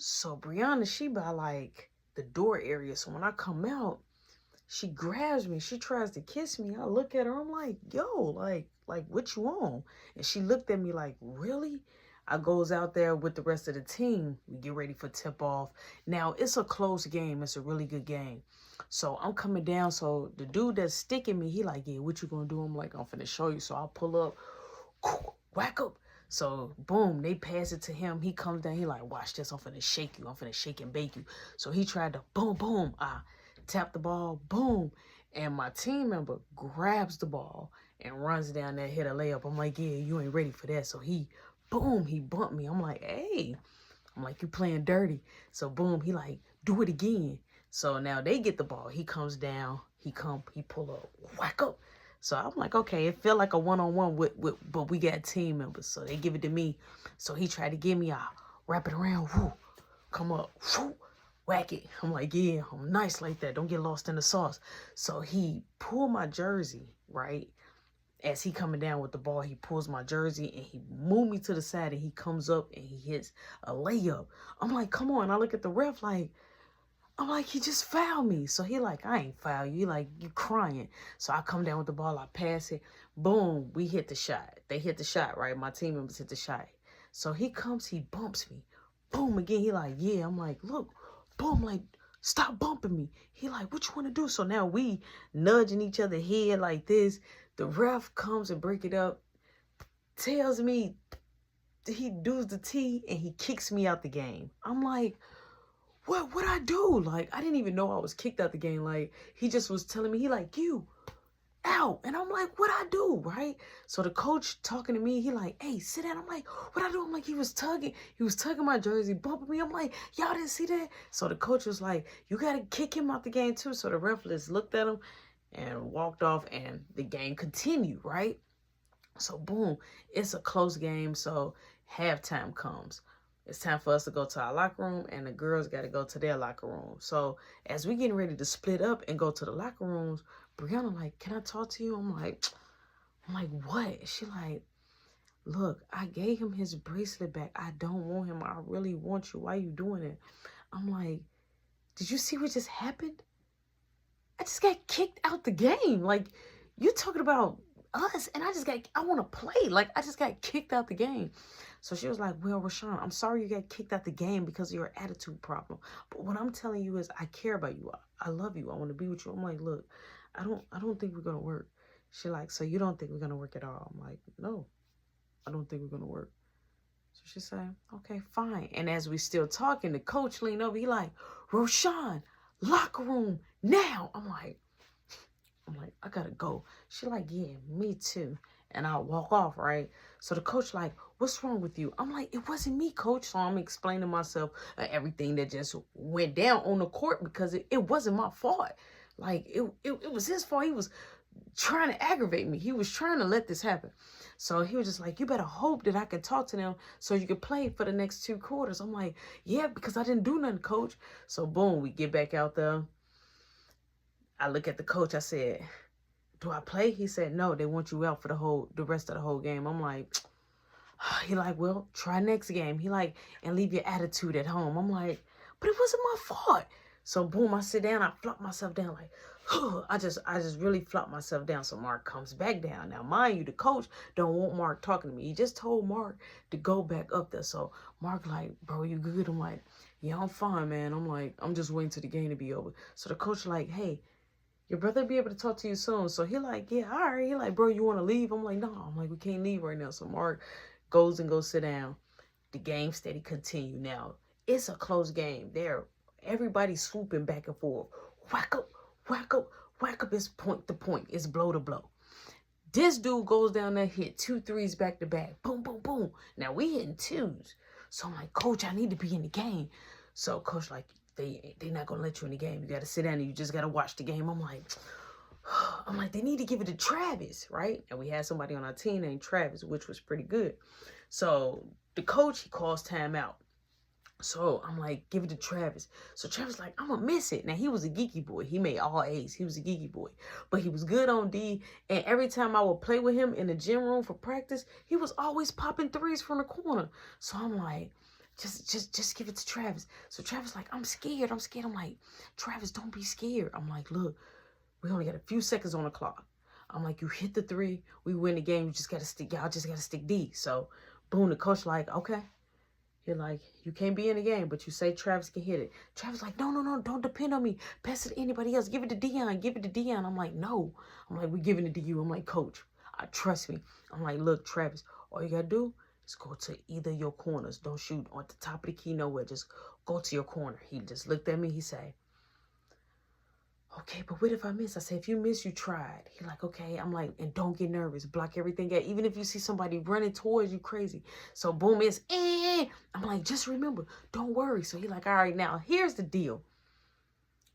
So Brianna, she by like the door area. So when I come out, she grabs me. She tries to kiss me. I look at her. I'm like, yo, like what you on? And she looked at me like, really? I goes out there with the rest of the team. We get ready for tip off. Now it's a close game. It's a really good game. So I'm coming down. So the dude that's sticking me, he like, yeah, what you gonna do? I'm like, I'm finna show you. So I'll pull up, whack up. So boom, they pass it to him. He comes down. He like, watch this. I'm finna shake you. I'm finna shake and bake you. So he tried to boom, boom. Tap the ball, boom. And my team member grabs the ball and runs down there, hit a layup. I'm like, yeah, you ain't ready for that. So he, boom, he bumped me. I'm like, hey. I'm like, you playing dirty. So boom, he like, do it again. So now they get the ball. He comes down. He pull up, whack up. So I'm like, okay, it felt like a one-on-one but we got team members. So they give it to me. So he tried to give me, wrap it around, whoo, come up, whoo, whack it. I'm like, yeah, I'm nice like that. Don't get lost in the sauce. So he pulled my jersey, right? As he coming down with the ball, he pulls my jersey and he moved me to the side and he comes up and he hits a layup. I'm like, come on. I look at the ref like, I'm like, he just fouled me. So he like, I ain't foul you. He like, you crying. So I come down with the ball. I pass it. Boom. We hit the shot. They hit the shot, right? My team members hit the shot. So he comes, he bumps me. Boom. Again, he like, yeah. I'm like, look. Boom. Like, stop bumping me. He like, what you want to do? So now we nudging each other head like this. The ref comes and break it up. Tells me he does the T and he kicks me out the game. I'm like, what I do? Like, I didn't even know I was kicked out the game. Like, he just was telling me, he like, you out. And I'm like, what I do, right? So the coach talking to me, he like, hey, sit down. I'm like, what I do? I'm like, he was tugging my jersey, bumping me. I'm like, y'all didn't see that? So the coach was like, you got to kick him out the game too. So the ref just looked at him and walked off and the game continued, right? So boom, it's a close game. So halftime comes. It's time for us to go to our locker room and the girls got to go to their locker room. So as we getting ready to split up and go to the locker rooms, Brianna like, can I talk to you? I'm like, what? She like, look, I gave him his bracelet back. I don't want him. I really want you. Why you doing it? I'm like, did you see what just happened? I just got kicked out the game. Like, you talking about us and I want to play. Like, I just got kicked out the game. So she was like, well, Rashawn, I'm sorry you got kicked out the game because of your attitude problem. But what I'm telling you is I care about you. I love you. I want to be with you. I'm like, look, I don't think we're going to work. She like, so you don't think we're going to work at all? I'm like, no, I don't think we're going to work. So she said, okay, fine. And as we still talking, the coach leaned over. He like, Rashawn, locker room now. I'm like, I gotta go. She like, yeah, me too. And I walk off, right? So the coach like, what's wrong with you? I'm like, it wasn't me, coach. So I'm explaining myself everything that just went down on the court because it wasn't my fault. Like, it was his fault. He was trying to aggravate me. He was trying to let this happen. So he was just like, you better hope that I can talk to them so you can play for the next 2 quarters. I'm like, yeah, because I didn't do nothing, coach. So boom, we get back out there. I look at the coach. I said, do I play? He said, no, they want you out for the rest of the whole game. I'm like, he like, well, try next game. He like, and leave your attitude at home. I'm like, but it wasn't my fault. So boom, I sit down, I flop myself down like, I just really flop myself down. So Mark comes back down. Now, mind you, the coach don't want Mark talking to me. He just told Mark to go back up there. So Mark like, bro, you good? I'm like, yeah, I'm fine, man. I'm like, I'm just waiting till the game to be over. So the coach like, hey, your brother be able to talk to you soon. So he like, yeah, all right. He like, bro, you want to leave? I'm like, no. I'm like, we can't leave right now. So Mark goes and goes sit down. The game steady continue. Now, it's a close game. Everybody's swooping back and forth. Whack up, whack up, whack up. It's point to point. It's blow to blow. This dude goes down there, hit 2 threes back to back. Boom, boom, boom. Now, we hitting 2s. So I'm like, coach, I need to be in the game. So coach like, they're not going to let you in the game. You got to sit down and you just got to watch the game. I'm like, they need to give it to Travis, right? And we had somebody on our team named Travis, which was pretty good. So the coach, he calls timeout. So I'm like, give it to Travis. So Travis like, I'm going to miss it. Now, he was a geeky boy. He made all A's. He was a geeky boy. But he was good on D. And every time I would play with him in the gym room for practice, he was always popping 3s from the corner. So I'm like, Just give it to Travis. So Travis like, I'm scared. I'm like, Travis, don't be scared. I'm like, look, we only got a few seconds on the clock. I'm like, you hit the 3, we win the game. You just gotta stick. Y'all just gotta stick D. So, boom. The coach like, okay. You're like, you can't be in the game, but you say Travis can hit it. Travis like, no, don't depend on me. Pass it to anybody else. Give it to Dion. Give it to Dion. I'm like, no. I'm like, we're giving it to you. I'm like, coach, trust me. I'm like, look, Travis, all you gotta do is go to either your corners. Don't shoot on the top of the key nowhere. Just go to your corner. He just looked at me. He said, okay, but what if I miss? I said, if you miss, you tried. He like, okay. I'm like, and don't get nervous. Block everything out. Even if you see somebody running towards you crazy. So boom, it's I'm like, just remember, don't worry. So he like, all right, now here's the deal.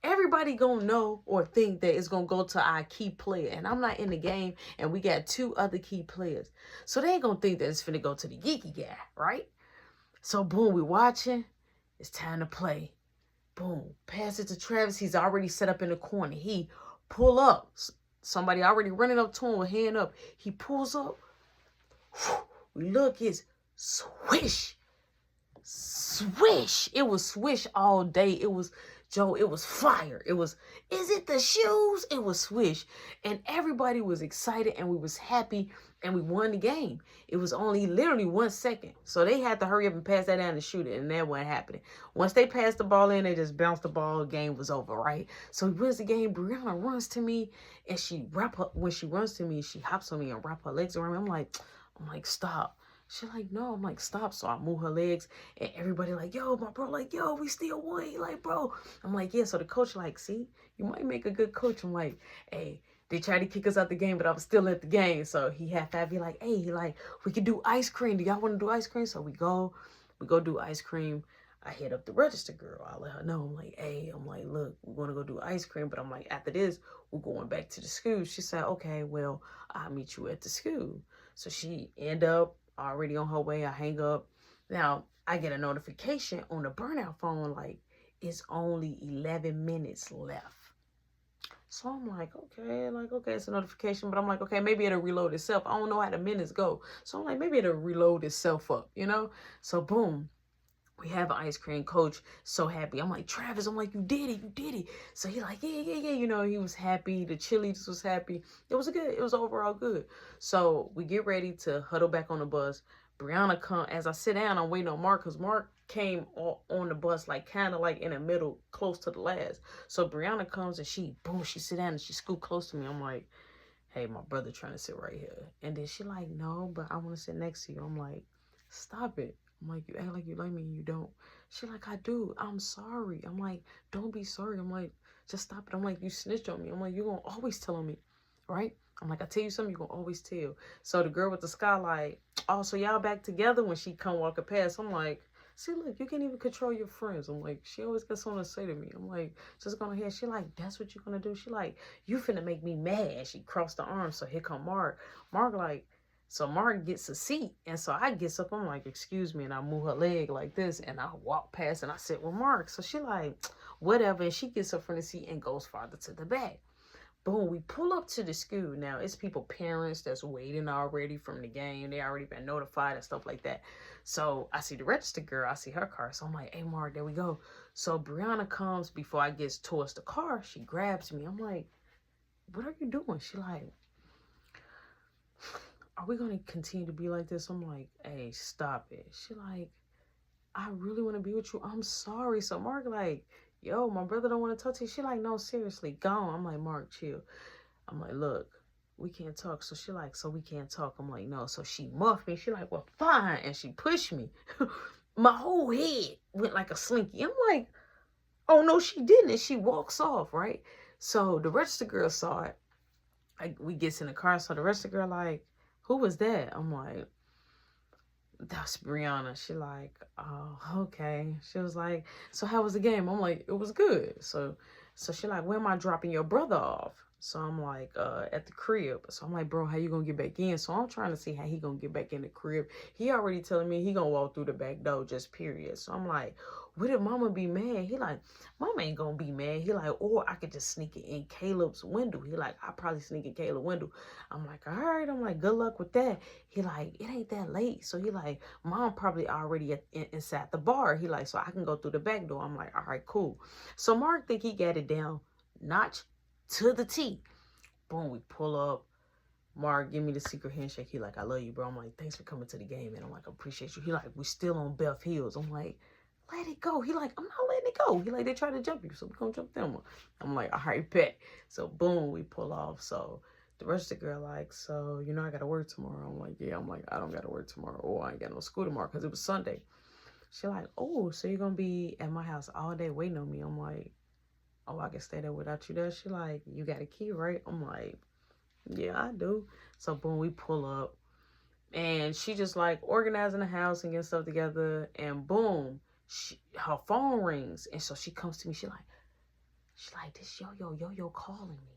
Everybody gonna know or think that it's gonna go to our key player. And I'm not in the game, and we got 2 other key players. So they ain't gonna think that it's finna go to the geeky guy, right? So boom, we watching. It's time to play. Boom. Pass it to Travis. He's already set up in the corner. He pull up. Somebody already running up to him with hand up. He pulls up. We look, it's swish. Swish. It was swish all day. It was, Joe, it was fire. It was, is it the shoes? It was swish. And everybody was excited and we was happy and we won the game. It was only literally 1 second. So they had to hurry up and pass that down and shoot it. And that wasn't happening. Once they passed the ball in, they just bounced the ball. Game was over, right? So he wins the game. Brianna runs to me and when she runs to me, she hops on me and wrap her legs around me. I'm like, stop. She's like, no. I'm like, stop. So I move her legs and everybody like, yo, my bro, like, yo, we still won. He like, bro. I'm like, yeah. So the coach like, see, you might make a good coach. I'm like, hey, they tried to kick us out the game, but I was still at the game. So he had to be like, hey, he like, we could do ice cream. Do y'all want to do ice cream? So we go do ice cream. I hit up the register girl. I let her know. I'm like, hey, I'm like, look, we're going to go do ice cream. But I'm like, after this, we're going back to the school. She said, okay, well, I'll meet you at the school. So she end up already on her way. I hang up. Now, I get a notification on the burnout phone, like, it's only 11 minutes left. So I'm like, okay, it's a notification. But I'm like, okay, maybe it'll reload itself. I don't know how the minutes go. So I'm like, maybe it'll reload itself up, you know? So boom. We have an ice cream. Coach so happy. I'm like, Travis, I'm like, you did it. So he like, yeah. You know, he was happy. The cheerleaders was happy. It was good. It was overall good. So we get ready to huddle back on the bus. Brianna come, as I sit down, I'm waiting on Mark because Mark came on the bus, like kind of like in the middle, close to the last. So Brianna comes and she sit down and she scoot close to me. I'm like, hey, my brother trying to sit right here. And then she like, no, but I want to sit next to you. I'm like, stop it. I'm like, you act like you like me and you don't. She like, I do. I'm sorry. I'm like, don't be sorry. I'm like, just stop it. I'm like, you snitch on me. I'm like, you're going to always tell on me, right? I'm like, I tell you something, you're going to always tell. So the girl with the skylight, oh, so y'all back together when she come walking past. I'm like, see, look, you can't even control your friends. I'm like, she always got something to say to me. I'm like, just going to hear. She like, that's what you're going to do? She like, you finna make me mad. She crossed the arms. So here come Mark. Mark like, so Mark gets a seat. And so I gets up. I'm like, excuse me. And I move her leg like this. And I walk past and I sit with Mark. So she like, whatever. And she gets up from the seat and goes farther to the back. Boom, we pull up to the school. Now, it's people, parents that's waiting already from the game. They already been notified and stuff like that. So I see the register girl. I see her car. So I'm like, hey, Mark, there we go. So Brianna comes before I get towards the car. She grabs me. I'm like, what are you doing? She like, are we going to continue to be like this? I'm like, hey, stop it. She like, I really want to be with you. I'm sorry. So Mark like, yo, my brother don't want to talk to you. She like, no, seriously, go on. I'm like, Mark, chill. I'm like, look, we can't talk. So she like, so we can't talk. I'm like, no. So she muffed me. She like, well, fine. And she pushed me. My whole head went like a slinky. I'm like, oh, no, she didn't. And she walks off, right? So the register girl saw it. We gets in the car. So the register girl like, who was that? I'm like, that's Brianna. She like, oh, okay. She was like, so how was the game? I'm like, it was good. So she like, when am I dropping your brother off? So I'm like, at the crib. So I'm like, bro, how you gonna get back in? So I'm trying to see how he gonna get back in the crib. He already telling me he gonna walk through the back door, just period. So I'm like, what if mama be mad? He like, mama ain't gonna be mad. He like, or I could just sneak it in Caleb's window. He like, I probably sneak in Caleb's window. I'm like, all right. I'm like, good luck with that. He like, it ain't that late. So he like, mom probably already inside the bar. He like, so I can go through the back door. I'm like, all right, cool. So Mark think he got it down notch to the T. Boom, we pull up. Mark, give me the secret handshake. He like, I love you, bro. I'm like, thanks for coming to the game, man. I'm like, I appreciate you. He like, we still on Beth Hills. I'm like, let it go. He like, I'm not letting it go. He like, they try to jump you, so we gonna jump them. I'm like, all right, bet. So boom, we pull off. So the rest of the girl like, so you know I gotta work tomorrow. I'm like, yeah. I'm like, I don't gotta work tomorrow, or I ain't got no school tomorrow because it was Sunday. She like, oh, so you're gonna be at my house all day waiting on me? I'm like, oh, I can stay there without you there. She like, you got a key, right? I'm like, yeah, I do. So boom, we pull up, and she just like organizing the house and getting stuff together, and boom, her phone rings, and so she comes to me. She like this yo calling me.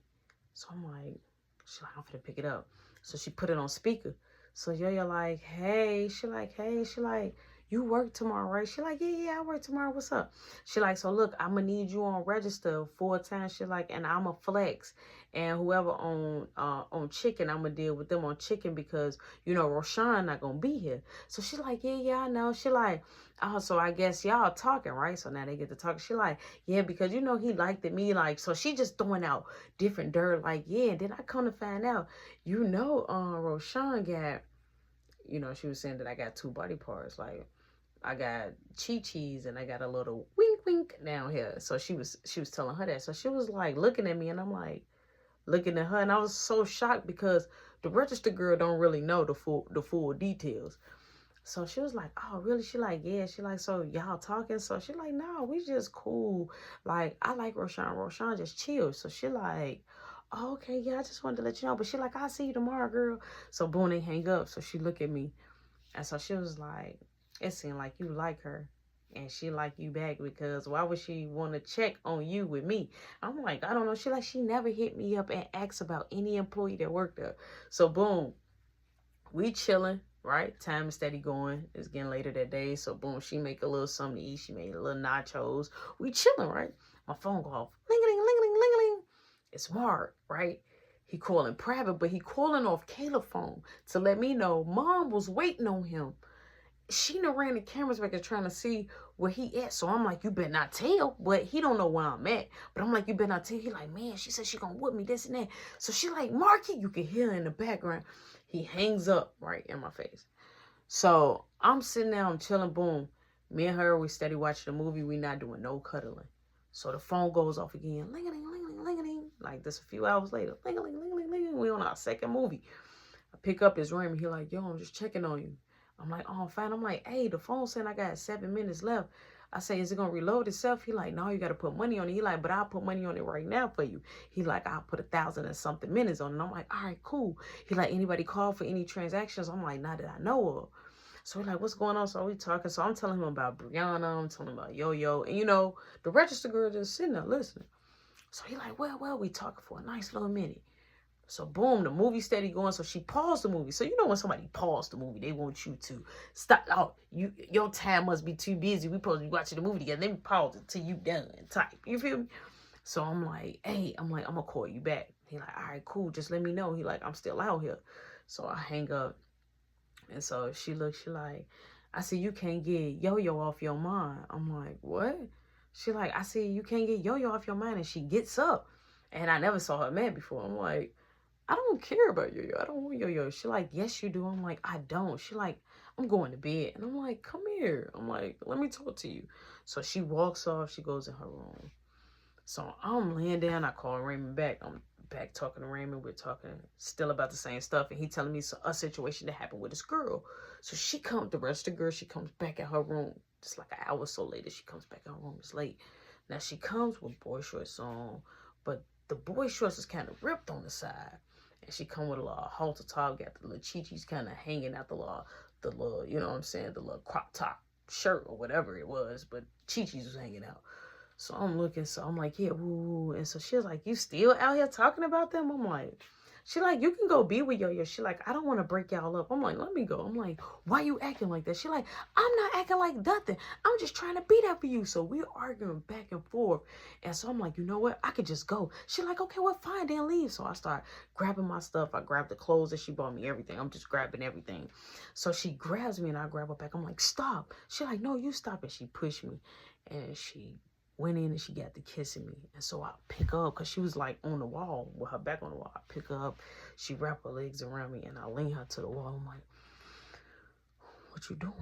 So I'm like, she like, I'm finna pick it up. So she put it on speaker. So yo like, hey. She like, hey. She like, you work tomorrow, right? She like, yeah, I work tomorrow. What's up? She like, so look, I'm gonna need you on register full time. She like, and I'm a flex, and whoever on chicken, I'm gonna deal with them on chicken because you know Roshan not gonna be here. So she like, yeah, I know. She like, oh, so I guess y'all talking, right? So now they get to talk. She like, yeah, because you know he liked it, me like, so she just throwing out different dirt, like, yeah. And then I come to find out, you know, Roshan got, you know, she was saying that I got two body parts, like I got chi-chis and I got a little wink wink down here. So she was telling her that. So she was like looking at me, and I'm like looking at her, and I was so shocked because the register girl don't really know the full details. So she was like, oh, really? She like, yeah. She like, so y'all talking? So she like, no, we just cool. Like, I like Roshan. Roshan just chill. So she like, oh, okay, yeah, I just wanted to let you know. But she like, I'll see you tomorrow, girl. So boom, they hang up. So she look at me. And so she was like, it seemed like you like her. And she like you back because why would she want to check on you with me? I'm like, I don't know. She like, she never hit me up and asked about any employee that worked there. So boom, we chilling, right? Time is steady going. It's getting later that day. So boom, she make a little something to eat. She made a little nachos. We chilling, right? My phone go off. Ling-a-ling, ling-a-ling, ling-a-ling. It's Mark, right? He calling private, but he calling off Caleb's phone to let me know mom was waiting on him. She done ran the cameras back and trying to see where he at. So I'm like, you better not tell. But he don't know where I'm at. But I'm like, you better not tell. He like, man, she said she gonna whoop me, this and that. So she like, Marky, you can hear in the background. He hangs up right in my face. So I'm sitting there, I'm chilling, boom. Me and her, we steady watching the movie. We not doing no cuddling. So the phone goes off again. Ling-a-ling, ling-a-ling, ling-a-ling. Like this a few hours later. Ling-a-ling, ling-a-ling, ling-a-ling. We on our second movie. I pick up his ring. He like, yo, I'm just checking on you. I'm like, oh, fine. I'm like, hey, the phone saying I got 7 minutes left. I say, is it going to reload itself? He like, no, you got to put money on it. He like, but I'll put money on it right now for you. He like, I'll put 1,000 and something minutes on it. And I'm like, all right, cool. He like, anybody call for any transactions? I'm like, not that I know of. So he's like, what's going on? So we talking. So I'm telling him about Brianna. I'm telling him about Yo-Yo. And, you know, the register girl just sitting there listening. So he like, well, we talking for a nice little minute. So boom, the movie steady going. So she paused the movie. So you know when somebody paused the movie, they want you to stop. Oh, your time must be too busy. We supposed to be watching the movie together. Let me pause it till you done type. You feel me? So I'm like, hey, I'm gonna call you back. He like, all right, cool. Just let me know. He like, I'm still out here. So I hang up. And so she looks, she like, I see you can't get Yo-Yo off your mind. I'm like, what? She like, I see you can't get Yo-Yo off your mind. And she gets up. And I never saw her mad before. I'm like, I don't care about Yo-Yo. I don't want Yo-Yo. She like, yes, you do. I'm like, I don't. She like, I'm going to bed. And I'm like, come here. I'm like, let me talk to you. So she walks off. She goes in her room. So I'm laying down. I call Raymond back. I'm back talking to Raymond. We're talking still about the same stuff. And he telling me a situation that happened with this girl. So she comes, the rest of the girl, she comes back in her room. Just like an hour or so later, she comes back in her room. It's late. Now she comes with boy shorts on. But the boy shorts is kind of ripped on the side. And she come with a little halter top, got the little chi-chis kind of hanging out the little, you know what I'm saying, the little crop top shirt or whatever it was, but chi-chis was hanging out. So I'm looking, so I'm like, yeah, woo. And so she was like, you still out here talking about them? I'm like, she like, you can go be with Yo-Yo. She like, I don't want to break y'all up. I'm like, let me go. I'm like, why you acting like that? She like, I'm not acting like nothing. I'm just trying to be there for you. So we're arguing back and forth. And so I'm like, you know what? I could just go. She like, okay, well, fine, then leave. So I start grabbing my stuff. I grab the clothes that she bought me, everything. I'm just grabbing everything. So she grabs me and I grab her back. I'm like, stop. She like, no, you stop. And she pushed me. And she went in and she got to kissing me. And so I pick her up because she was like on the wall with her back on the wall. I pick her up. She wrapped her legs around me and I lean her to the wall. I'm like, what you doing?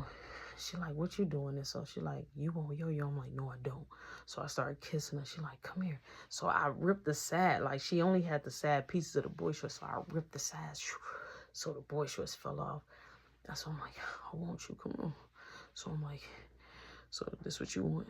She like, what you doing? And so she like, you want Yo-Yo? I'm like, no, I don't. So I started kissing her. She like, come here. So I ripped the side. Like, she only had the side pieces of the boy shorts. So I ripped the sides. So the boy shorts fell off. That's why I'm like, I want you. Come on. So I'm like, so this what you want?